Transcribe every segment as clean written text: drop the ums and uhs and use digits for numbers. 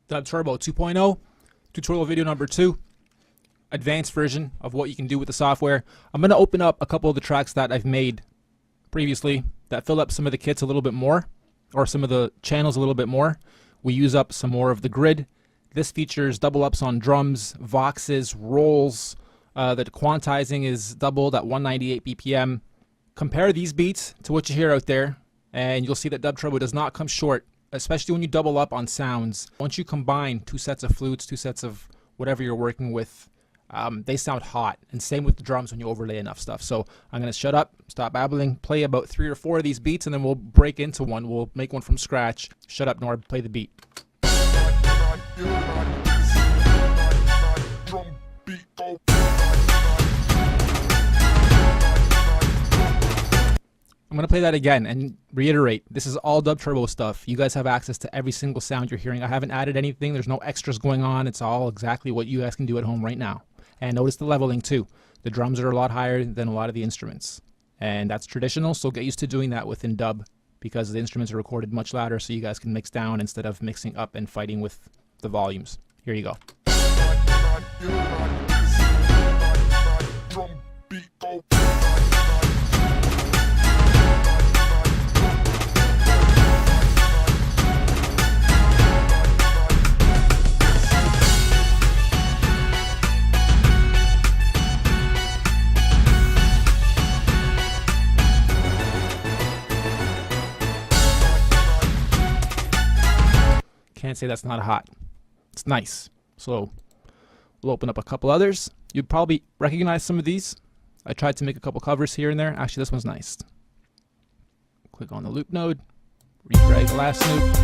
Dub Turbo 2.0, tutorial video number 2, advanced version of what you can do with the software. I'm going to open up a couple of the tracks that I've made previously that fill up some of the kits a little bit more, or some of the channels a little bit more. We use up some more of the grid. This features double ups on drums, voxes, rolls. The quantizing is doubled at 198 BPM. Compare these beats to what you hear out there, and you'll see that Dub Turbo does not come short, especially when you double up on sounds. Once you combine 2 sets of flutes, 2 sets of whatever you're working with, they sound hot. And same with the drums when you overlay enough stuff. So I'm going to shut up, stop babbling, play about 3 or 4 of these beats, and then we'll break into one. We'll make one from scratch. Shut up, Nord, play the beat. I'm going to play that again and reiterate, this is all Dub Turbo stuff. You guys have access to every single sound you're hearing. I haven't added anything. There's no extras going on. It's all exactly what you guys can do at home right now. And notice the leveling too. The drums are a lot higher than a lot of the instruments. And that's traditional, so get used to doing that within Dub, because the instruments are recorded much louder so you guys can mix down instead of mixing up and fighting with the volumes. Here you go. Can't say that's not hot. It's nice. So we'll open up a couple others. You'd probably recognize some of these. I tried to make a couple covers here and there. Actually, this one's nice. Click on the loop node, re-drag the last loop.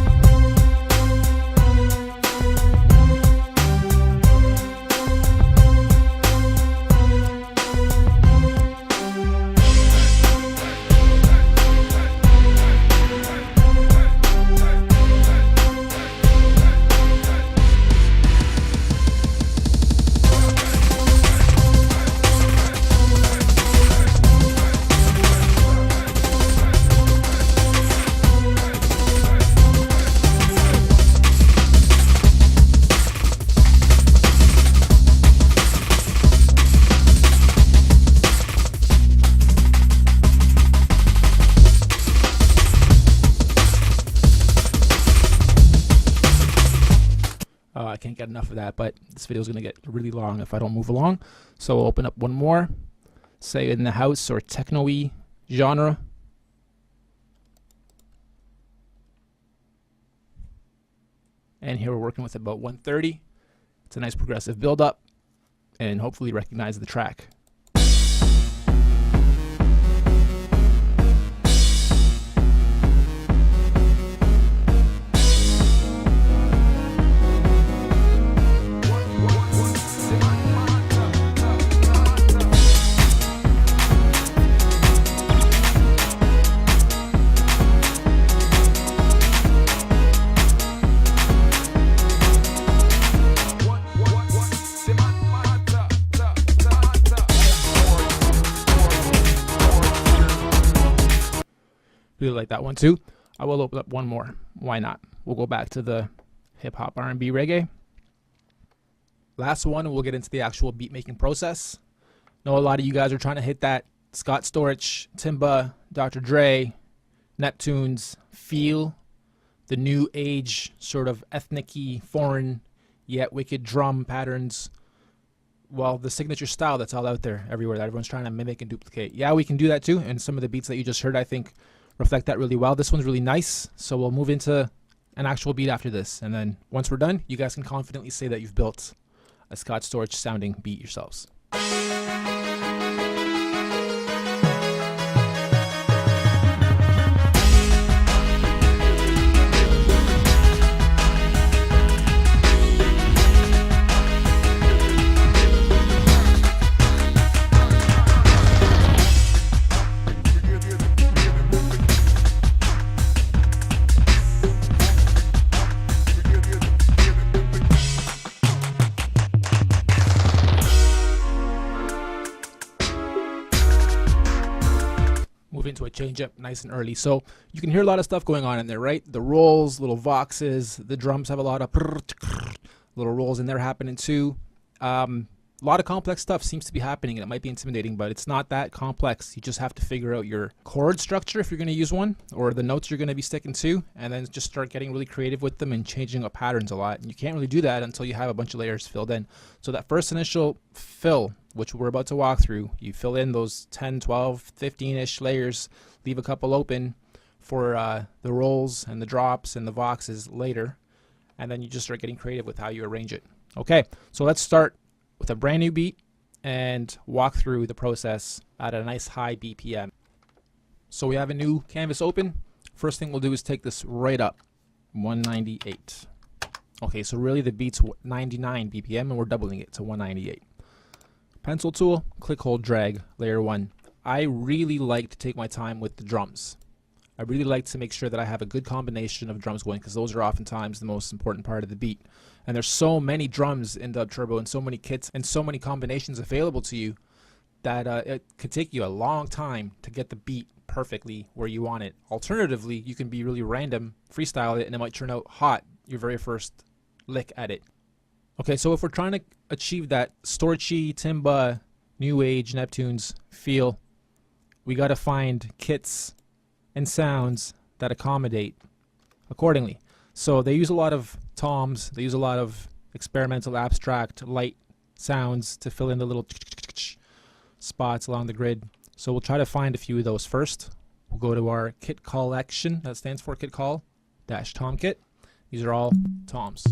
I can't get enough of that, but this video is going to get really long if I don't move along. So we'll open up one more, say in the house or techno-y genre. And here we're working with about 130. It's a nice progressive build-up, and hopefully recognize the track. Really like that one too. I will open up one more. Why not? We'll go back to the hip hop, R&B, reggae. Last one, we'll get into the actual beat making process. Know a lot of you guys are trying to hit that Scott Storch, Timba, Dr. Dre, Neptunes feel, the new age sort of ethnic-y, foreign yet wicked drum patterns. Well, the signature style that's all out there everywhere that everyone's trying to mimic and duplicate. Yeah, we can do that too, and some of the beats that you just heard, I think, reflect that really well. This one's really nice, so we'll move into an actual beat after this, and then once we're done, you guys can confidently say that you've built a Scott Storch sounding beat yourselves. to a change-up nice and early. So you can hear a lot of stuff going on in there, right? The rolls, little voxes, the drums have a lot of little rolls in there happening too. A lot of complex stuff seems to be happening, and it might be intimidating, but it's not that complex. You just have to figure out your chord structure if you're going to use one, or the notes you're going to be sticking to, and then just start getting really creative with them and changing up patterns a lot. And you can't really do that until you have a bunch of layers filled in. So that first initial fill, which we're about to walk through, you fill in those 10, 12, 15-ish layers, leave a couple open for the rolls and the drops and the voxes later, and then you just start getting creative with how you arrange it. Okay, so let's start with a brand new beat and walk through the process at a nice high BPM. So we have a new canvas open. First thing we'll do is take this right up, 198. Okay, so really the beat's 99 BPM and we're doubling it to 198. Pencil tool, click, hold, drag, layer 1. I really like to take my time with the drums. I really like to make sure that I have a good combination of drums going, because those are oftentimes the most important part of the beat. And there's so many drums in Dub Turbo and so many kits and so many combinations available to you that it could take you a long time to get the beat perfectly where you want it. Alternatively, you can be really random, freestyle it, and it might turn out hot your very first lick at it. Okay, so if we're trying to achieve that Storchy, Timba, New Age, Neptunes feel, we got to find kits and sounds that accommodate accordingly. So they use a lot of toms, they use a lot of experimental, abstract, light sounds to fill in the little spots along the grid. So we'll try to find a few of those first. We'll go to our kit collection, that stands for kit call dash tom kit. These are all toms.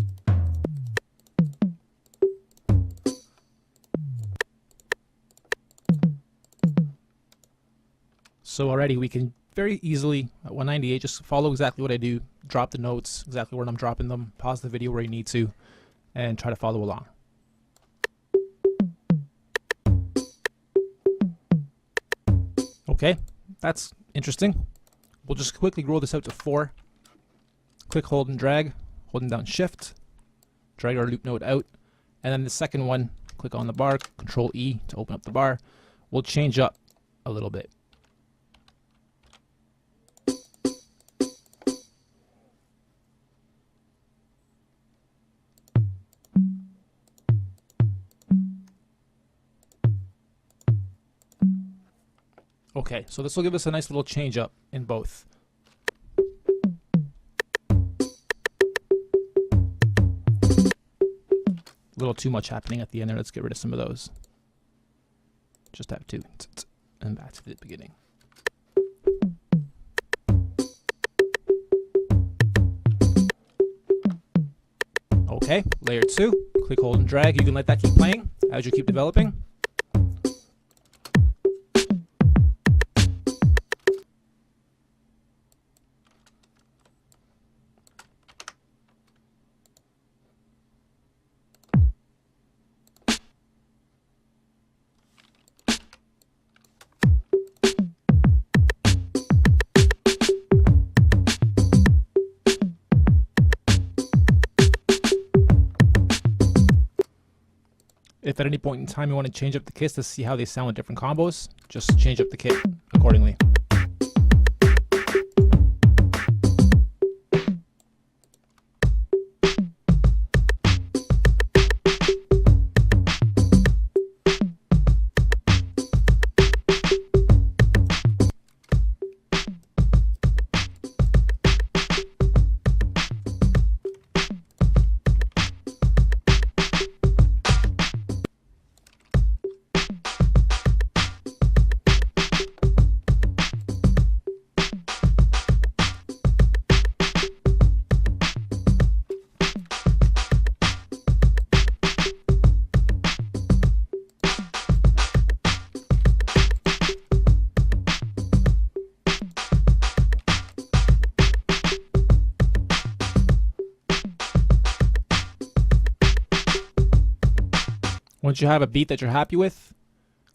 So already we can very easily at 198 just follow exactly what I do, drop the notes exactly where I'm dropping them, pause the video where you need to, and try to follow along. Okay, that's interesting. We'll just quickly roll this out to 4. Click, hold, and drag, holding down shift, drag our loop node out, and then the second one, click on the bar, control E to open up the bar. We'll change up a little bit. Okay, so this will give us a nice little change up in both. A little too much happening at the end there. Let's get rid of some of those. Just have 2 and back to the beginning. Okay, layer 2. Click, hold, and drag. You can let that keep playing as you keep developing. If at any point in time you want to change up the kits to see how they sound with different combos, just change up the kit accordingly. Once you have a beat that you're happy with,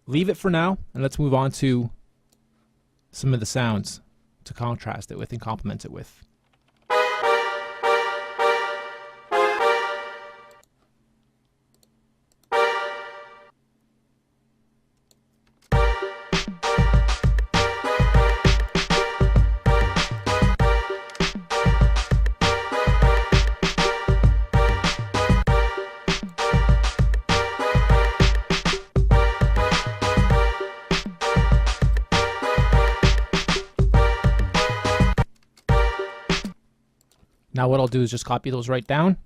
leave it for now, and let's move on to some of the sounds to contrast it with and complement it with. Now what I'll do is just copy those right down.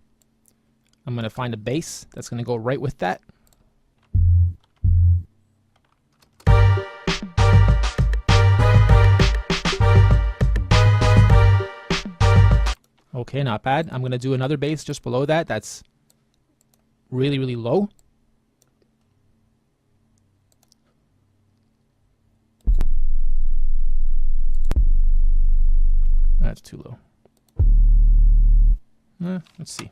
I'm going to find a base that's going to go right with that. Okay, not bad. I'm going to do another base just below that. That's really, really low. That's too low. Let's see.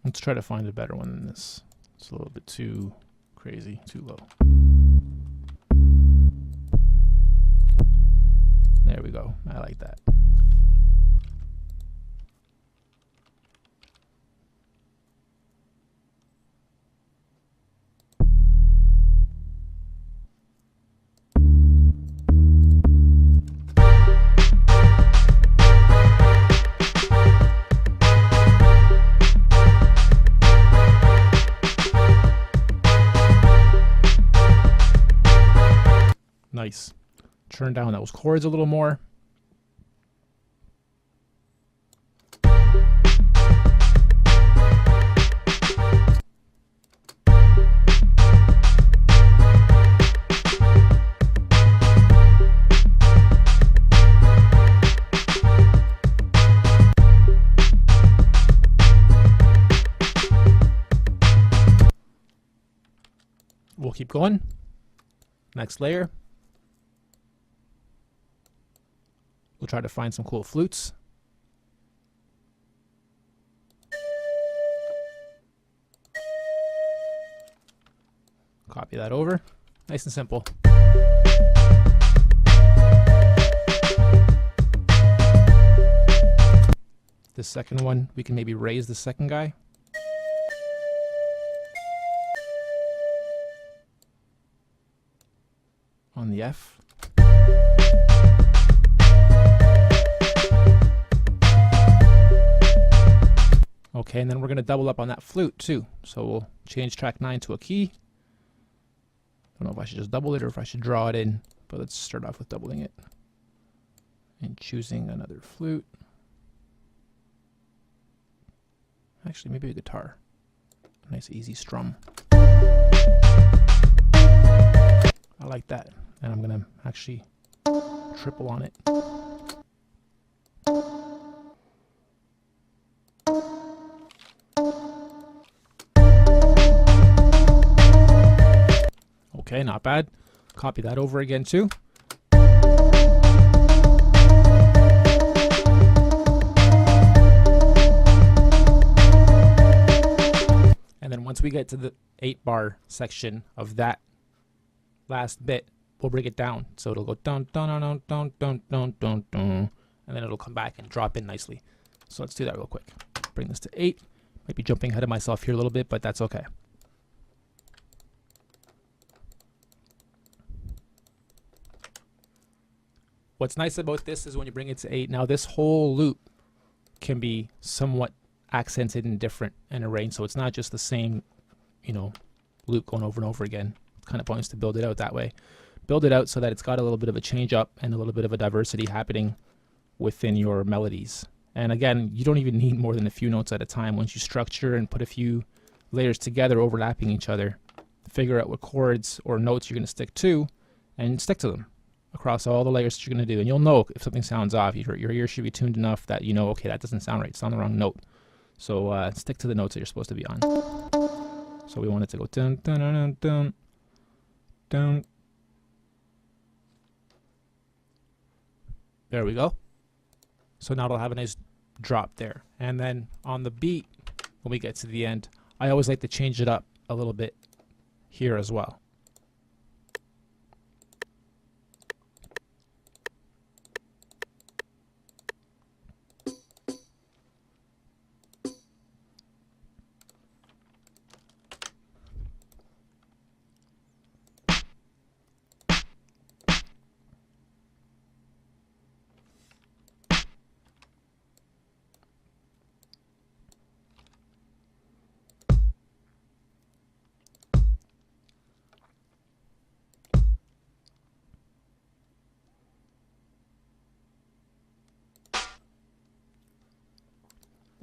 Let's try to find a better one than this. It's a little bit too crazy, too low. There we go. I like that. Nice. Turn down those chords a little more. We'll keep going. Next layer. We'll try to find some cool flutes. Copy that over. Nice and simple. The second one, we can maybe raise the second guy. On the F. Okay, and then we're going to double up on that flute too. So we'll change track 9 to a key. Don't know if I should just double it or if I should draw it in, but let's start off with doubling it. And choosing another flute. Actually, maybe a guitar. A nice easy strum. I like that. And I'm going to actually triple on it. Okay, not bad. Copy that over again too. And then once we get to the 8-bar section of that last bit, we'll bring it down. So it'll go dun dun dun dun dun dun dun dun, and then it'll come back and drop in nicely. So let's do that real quick. Bring this to 8. Might be jumping ahead of myself here a little bit, but that's okay. What's nice about this is when you bring it to 8, now this whole loop can be somewhat accented and different and arranged, so it's not just the same, you know, loop going over and over again. It kind of points to build it out that way. Build it out so that it's got a little bit of a change up and a little bit of a diversity happening within your melodies. And again, you don't even need more than a few notes at a time. Once you structure and put a few layers together overlapping each other, figure out what chords or notes you're going to stick to and stick to them across all the layers that you're going to do. And you'll know if something sounds off. Your ear should be tuned enough that you know, okay, that doesn't sound right. It's on the wrong note. So stick to the notes that you're supposed to be on. So we want it to go dun dun dun dun dun. There we go. So now it'll have a nice drop there. And then on the beat, when we get to the end, I always like to change it up a little bit here as well.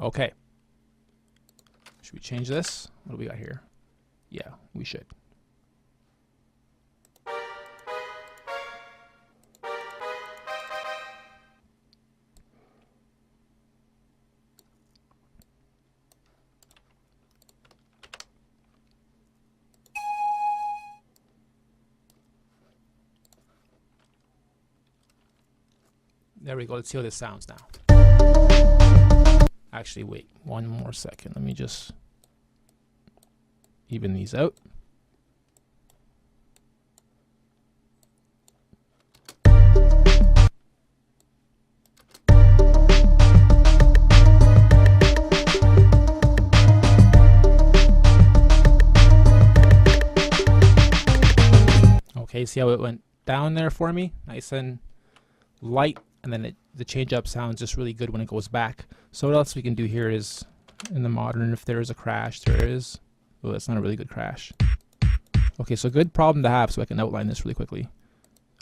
Okay. Should we change this? What do we got here? Yeah, we should. There we go. Let's see how this sounds now. Actually, wait one more second. Let me just even these out. Okay, see how it went down there for me? Nice and light. And then the change up sounds just really good when it goes back. So what else we can do here is, in the modern, if there is a crash, there is. Oh, that's not a really good crash. Okay, so good problem to have, so I can outline this really quickly.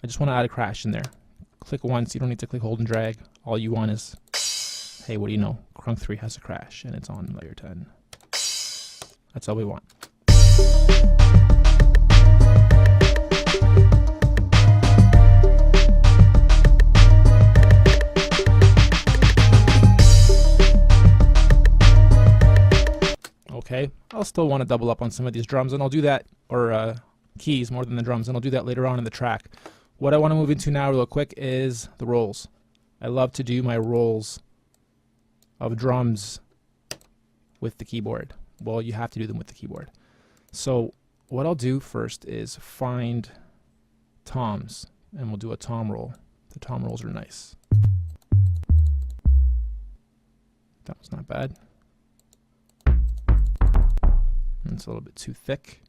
I just want to add a crash in there. Click once, you don't need to click, hold, and drag. All you want is, hey, what do you know? Krunk 3 has a crash, and it's on layer 10. That's all we want. Okay, I'll still want to double up on some of these drums, and I'll do that, or keys more than the drums, and I'll do that later on in the track. What I want to move into now real quick is the rolls. I love to do my rolls of drums with the keyboard. Well, you have to do them with the keyboard. So what I'll do first is find toms, and we'll do a tom roll. The tom rolls are nice. That was not bad. It's a little bit too thick.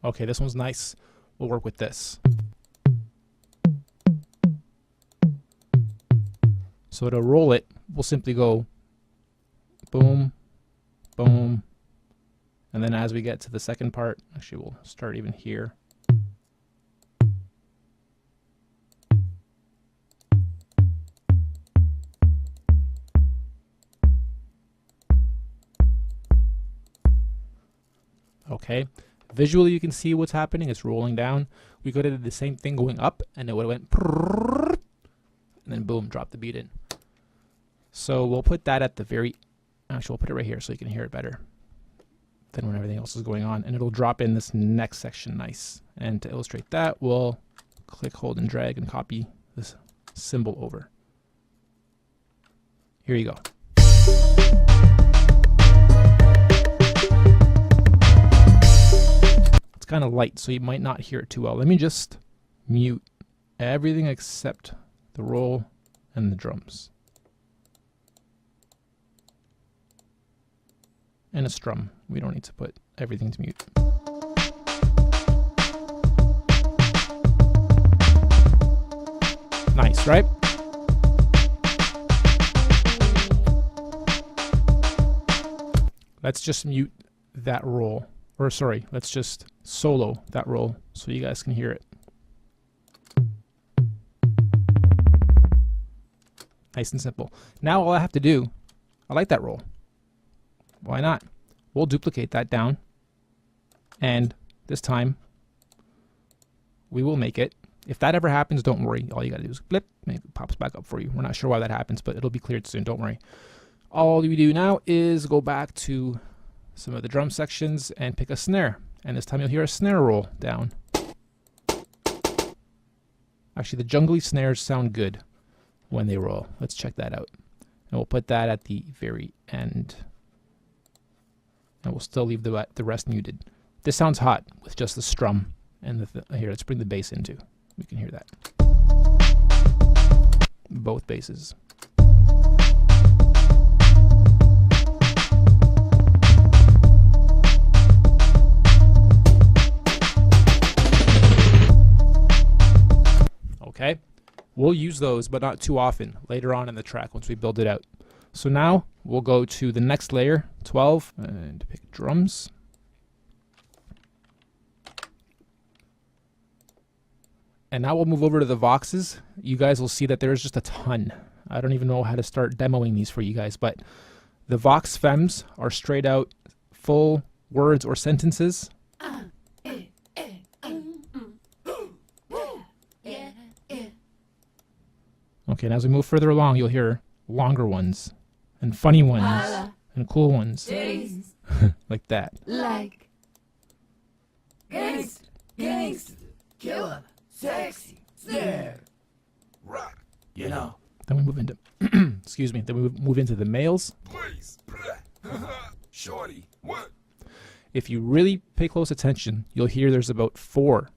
Okay, this one's nice. We'll work with this. So to roll it, we'll simply go boom, boom, and then as we get to the second part, actually we'll start even here. Okay, visually you can see what's happening. It's rolling down. We could have did the same thing going up, and it would have went and then boom, drop the beat in. So we'll put that at the very, actually we'll put it right here so you can hear it better than when everything else is going on, and it'll drop in this next section nice. And to illustrate that, we'll click, hold, and drag and copy this symbol over. Here you go. It's kind of light, so you might not hear it too well. Let me just mute everything except the roll and the drums. And a strum. We don't need to put everything to mute. Nice, right? Let's just mute that roll. Or sorry, let's just solo that roll so you guys can hear it. Nice and simple. Now all I have to do, I like that roll. Why not? We'll duplicate that down, and this time we will make it. If that ever happens, don't worry. All you gotta do is blip, and it pops back up for you. We're not sure why that happens, but it'll be cleared soon, don't worry. All we do now is go back to some of the drum sections and pick a snare. And this time you'll hear a snare roll down. Actually, the jungly snares sound good when they roll. Let's check that out. And we'll put that at the very end. And we'll still leave the rest muted. This sounds hot with just the strum. And here, let's bring the bass in too. We can hear that. Both basses. Okay, we'll use those, but not too often later on in the track once we build it out. So now we'll go to the next layer, 12, and pick drums. And now we'll move over to the Voxes. You guys will see that there's just a ton. I don't even know how to start demoing these for you guys, but the Vox Femmes are straight out full words or sentences. Okay, and as we move further along, you'll hear longer ones and funny ones and cool ones. Like that. Like gangsta, gangsta, killer, sexy, snare, rock, you know. Then we move into, excuse me, then we move into the males. Please, shorty, what? If you really pay close attention, you'll hear there's about 4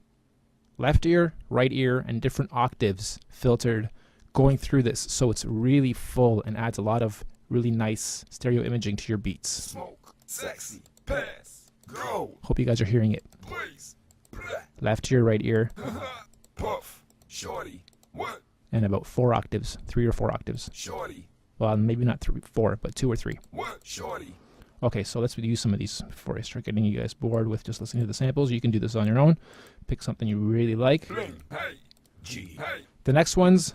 left ear, right ear, and different octaves filtered going through this. So it's really full and adds a lot of really nice stereo imaging to your beats. Smoke, sexy, pass, go. Hope you guys are hearing it. Please, Left ear, right ear, puff, shorty, what? and about 4 octaves, 3 or 4 octaves. Shorty, Well, maybe not 4, but 2 or 3. what? Shorty, Okay, so let's use some of these before I start getting you guys bored with just listening to the samples. You can do this on your own. Pick something you really like. bling, hey, G, hey. The next one's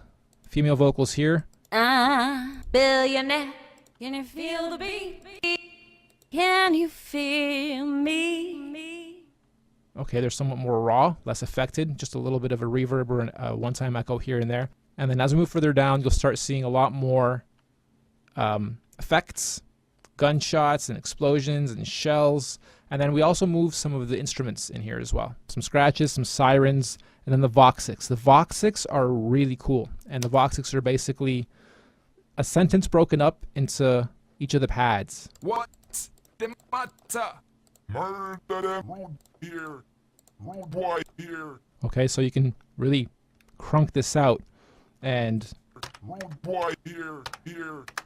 female vocals here. Billionaire, can you feel the beat? Can you feel me? Okay, they're somewhat more raw, less affected, just a little bit of a reverb or a one-time echo here and there. And then as we move further down, you'll start seeing a lot more effects, gunshots and explosions and shells. And then we also move some of the instruments in here as well. Some scratches, some sirens, and then the Voxics. The Voxics are really cool. And the Voxics are basically a sentence broken up into each of the pads. What's the matter? Murder them, rude here, rude boy here, Okay, so you can really crunk this out and rude boy here,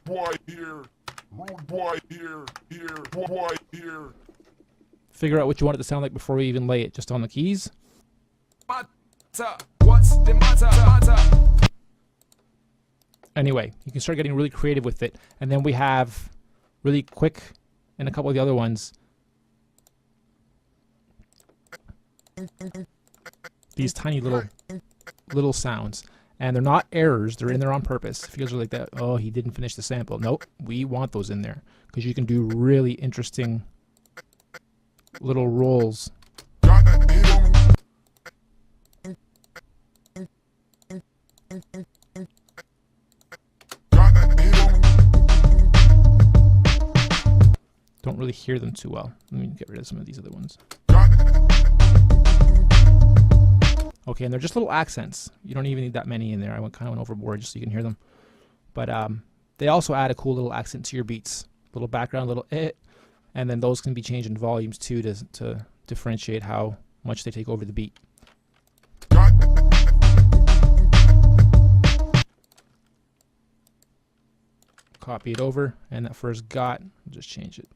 boy here, rude boy here, boy here. figure out what you want it to sound like before we even lay it just on the keys. Matter, what's the matter? Anyway, you can start getting really creative with it. And then we have really quick and a couple of the other ones. These tiny little sounds. And they're not errors, they're in there on purpose. If you guys are like that, oh, he didn't finish the sample. Nope, we want those in there. Because you can do really interesting little rolls. Don't really hear them too well. Let me get rid of some of these other ones. Okay, and they're just little accents. You don't even need that many in there. I kind of went overboard just so you can hear them. But they also add a cool little accent to your beats. Little background, little and then those can be changed in volumes too to differentiate how much they take over the beat. Copy it over, and that first got, I'll just change it.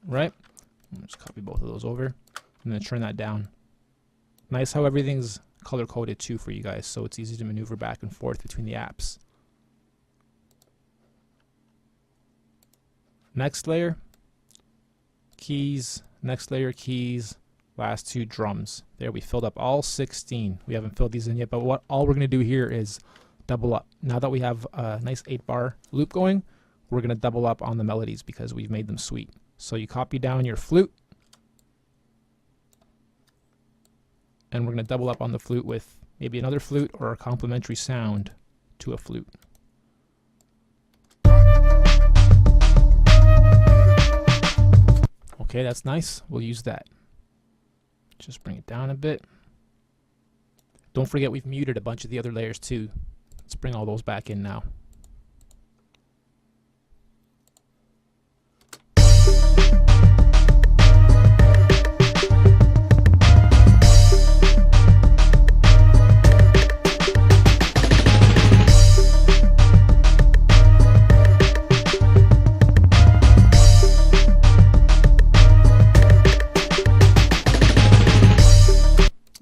Right? I'll just copy both of those over and then turn that down. Nice how everything's color coded too for you guys, so it's easy to maneuver back and forth between the apps. Next layer, keys, next layer, keys, last 2 drums. There, we filled up all 16. We haven't filled these in yet, but all we're going to do here is double up. Now that we have a nice 8-bar loop going, we're going to double up on the melodies because we've made them sweet. So you copy down your flute, and we're going to double up on the flute with maybe another flute or a complementary sound to a flute. Okay, that's nice. We'll use that. Just bring it down a bit. Don't forget we've muted a bunch of the other layers too. Let's bring all those back in now.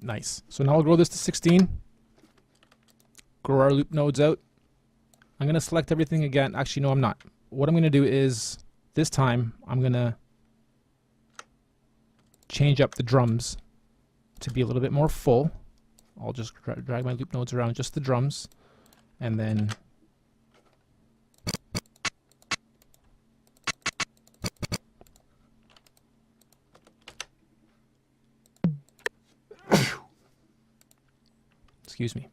Nice. So now I'll grow this to 16. Grow our loop nodes out. I'm going to select everything again. Actually, no, I'm not. What I'm going to do is This time I'm gonna change up the drums to be a little bit more full. I'll just drag my loop nodes around just the drums, and then excuse me.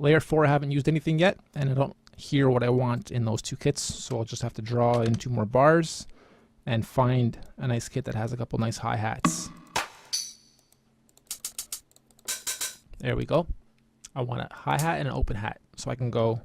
Layer 4 I haven't used anything yet, and I don't hear what I want in those two kits, so I'll just have to draw in 2 more bars and find a nice kit that has a couple nice hi-hats. There we go. I want a hi-hat and an open hat, so I can go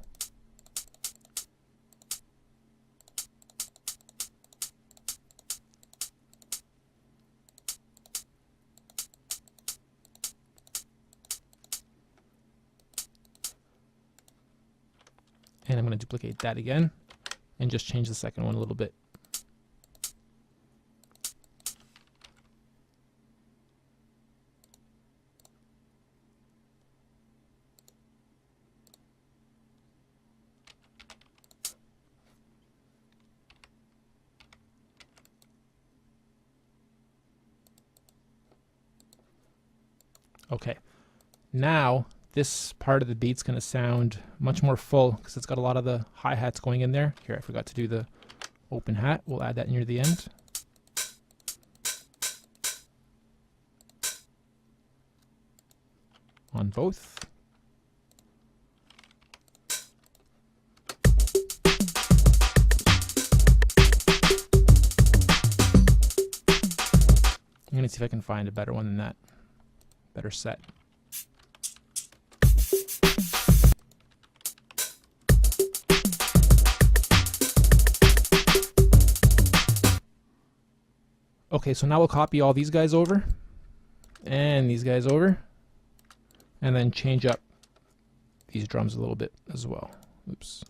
and I'm going to duplicate that again and just change the second one a little bit. Okay, now this part of the beat's going to sound much more full because it's got a lot of the hi-hats going in there. Here, I forgot to do the open hat. We'll add that near the end. On both. I'm going to see if I can find a better one than that. Better set. Okay, so now we'll copy all these guys over and these guys over and then change up these drums a little bit as well. Oops.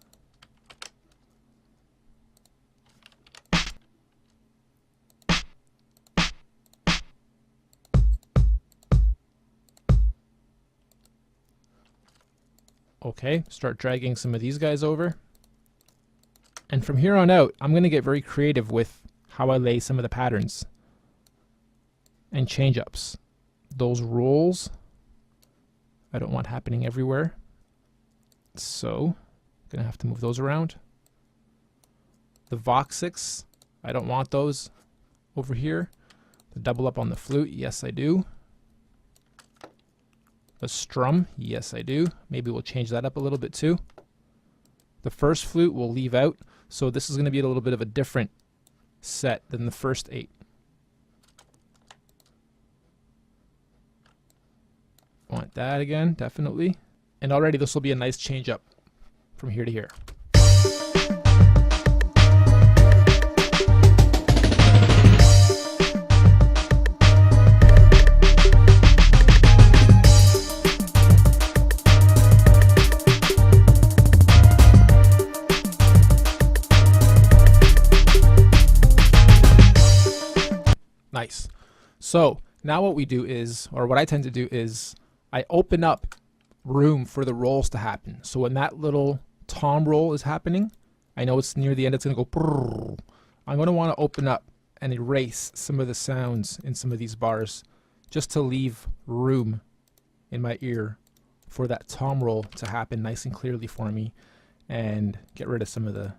Okay, start dragging some of these guys over. And from here on out, I'm going to get very creative with how I lay some of the patterns and change ups. Those rolls, I don't want happening everywhere. So, I'm going to have to move those around. The Voxics, I don't want those over here. The double up on the flute, yes I do. The strum, yes I do. Maybe we'll change that up a little bit too. The first flute we'll leave out, so this is going to be a little bit of a different set than the first 8. Want that again, definitely. And already this will be a nice change up from here to here. Nice. So now what we do is, or what I tend to do is, I open up room for the rolls to happen. So when that little tom roll is happening, I know it's near the end, it's going to go brrr. I'm going to want to open up and erase some of the sounds in some of these bars just to leave room in my ear for that tom roll to happen nice and clearly for me and get rid of some of the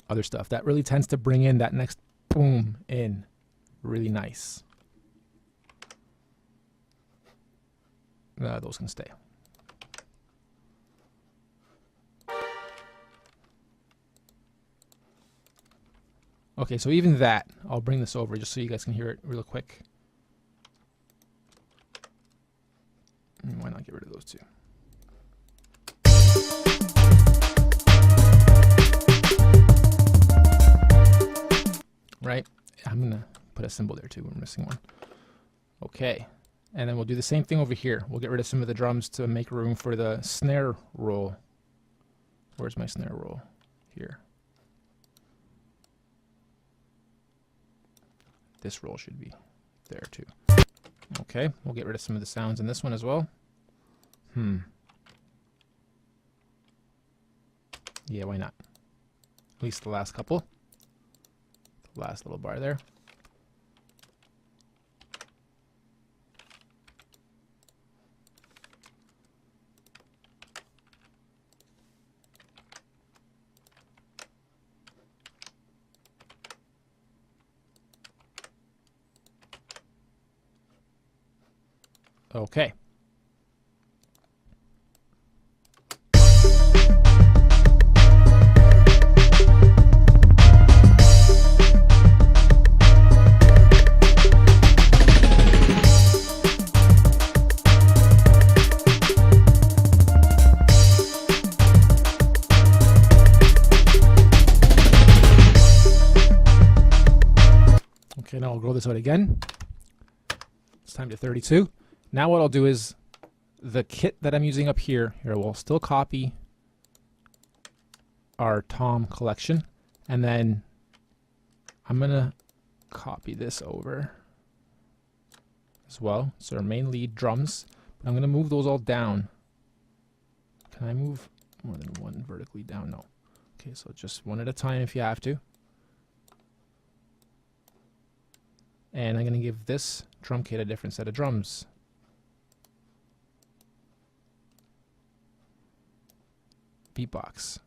other stuff. That really tends to bring in that next boom in really nice. Those can stay. Okay, so even that, I'll bring this over just so you guys can hear it real quick. Why not get rid of those two? Right? I'm going to put a symbol there too. We're missing one. Okay. And then we'll do the same thing over here. We'll get rid of some of the drums to make room for the snare roll. Where's my snare roll? Here. This roll should be there too. Okay, we'll get rid of some of the sounds in this one as well. Yeah, why not? At least the last couple. The last little bar there. Okay. Okay, now I'll grow this out again. It's time to 32. Now what I'll do is the kit that I'm using up here, we'll still copy our Tom collection, and then I'm gonna copy this over as well. So our main lead drums, but I'm gonna move those all down. Can I move more than one vertically down? No. Okay, so just one at a time if you have to. And I'm going to give this drum kit a different set of drums. Beatbox.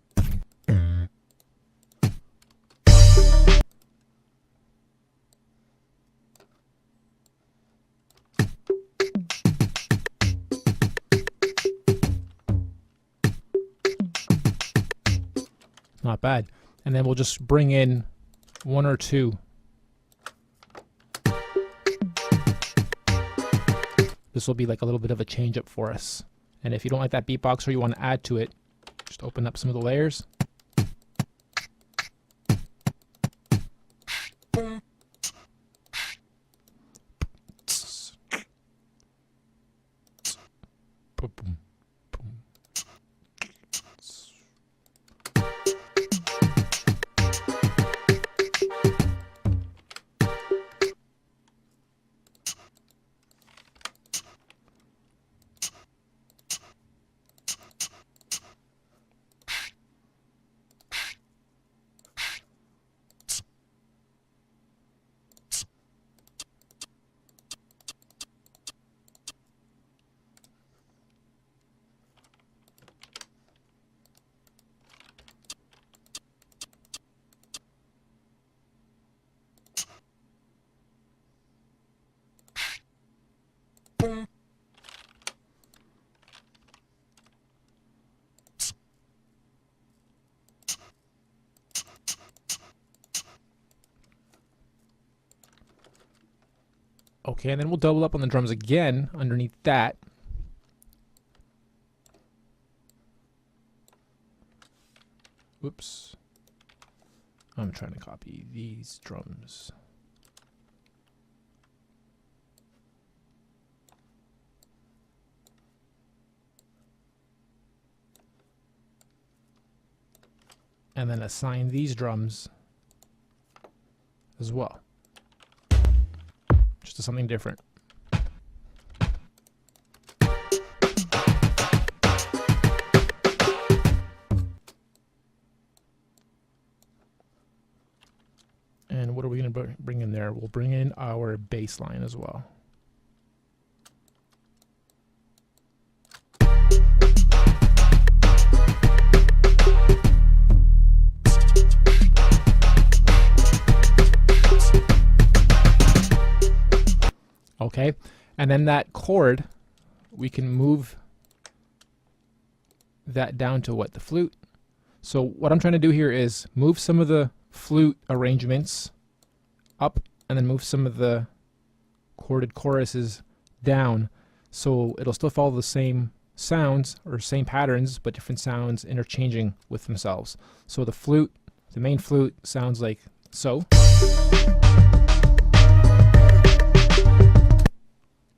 Not bad. And then we'll just bring in one or two. This will be like a little bit of a change up for us. And if you don't like that beatbox or you want to add to it, just open up some of the layers. Okay, and then we'll double up on the drums again underneath that. Whoops. I'm trying to copy these drums. And then assign these drums as well. Just to something different. And what are we going to bring in there? We'll bring in our bass line as well. Okay, and then that chord, we can move that down to what? The flute. So what I'm trying to do here is move some of the flute arrangements up and then move some of the chorded choruses down, so it'll still follow the same sounds or same patterns, but different sounds interchanging with themselves. So the flute, the main flute, sounds like so.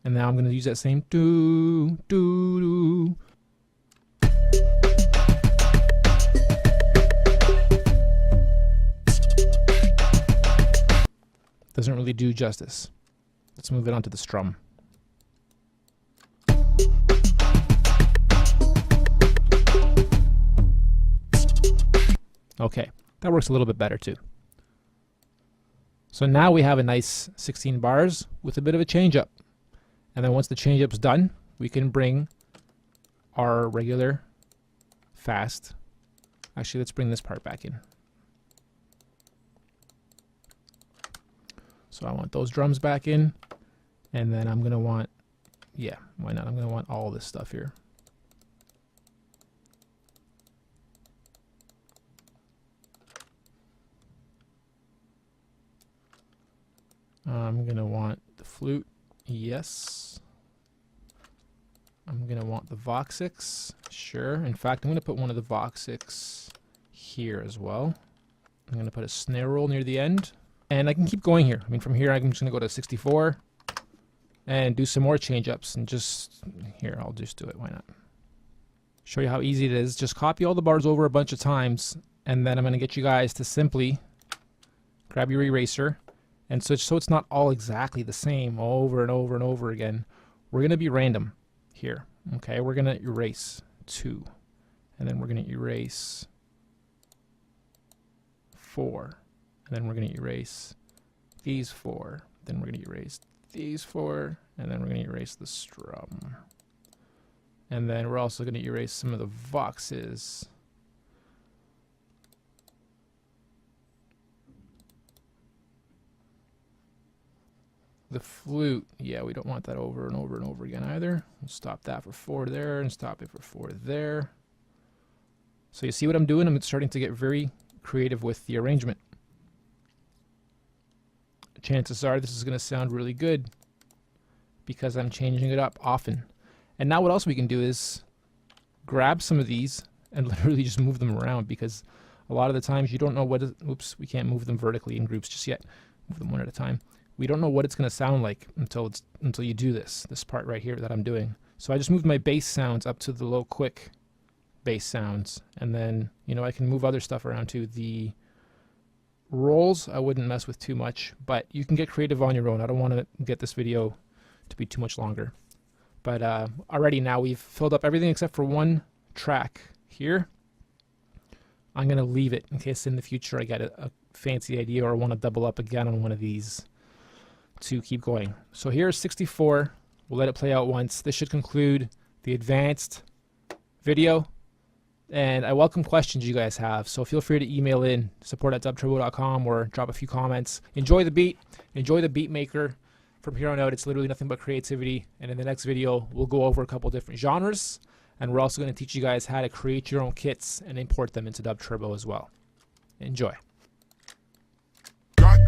And now I'm going to use that same do, do, do. Doesn't really do justice. Let's move it onto the strum. Okay, That works a little bit better too. So now we have a nice 16 bars with a bit of a change up. And then once the change up's done, we can bring our regular fast. Actually, let's bring this part back in. So I want those drums back in. And then I'm going to want, yeah, why not? I'm going to want all this stuff here. I'm going to want the flute. Yes. I'm going to want the Voxix. Sure. In fact, I'm going to put one of the Voxix here as well. I'm going to put a snare roll near the end. And I can keep going here. I mean, from here, I'm just going to go to 64 and do some more change-ups. And just, here, I'll just do it. Why not? Show you how easy it is. Just copy all the bars over a bunch of times. And then I'm going to get you guys to simply grab your eraser. And so it's not all exactly the same over and over and over again. We're going to be random here. Okay, we're going to erase 2. And then we're going to erase 4. And then we're going to erase these 4. Then we're going to erase these 4. And then we're going to erase the strum. And then we're also going to erase some of the voxes. The flute, yeah, we don't want that over and over and over again either. We'll stop that for 4 there and stop it for 4 there. So you see what I'm doing? I'm starting to get very creative with the arrangement. Chances are this is going to sound really good because I'm changing it up often. And now what else we can do is grab some of these and literally just move them around, because a lot of the times you don't know what is, oops, we can't move them vertically in groups just yet. Move them one at a time. We don't know what it's going to sound like until you do this part right here that I'm doing. So I just moved my bass sounds up to the low quick bass sounds, and then, you know, I can move other stuff around too. The rolls I wouldn't mess with too much, but you can get creative on your own. I don't want to get this video to be too much longer. But already now we've filled up everything except for one track here. I'm going to leave it in case in the future I get a fancy idea or want to double up again on one of these to keep going. So here's 64. We'll let it play out once. This should conclude the advanced video. And I welcome questions you guys have. So feel free to email in support@dubturbo.com or drop a few comments. Enjoy the beat. Enjoy the beat maker. From here on out, it's literally nothing but creativity. And in the next video, we'll go over a couple different genres. And we're also going to teach you guys how to create your own kits and import them into Dub Turbo as well. Enjoy. Got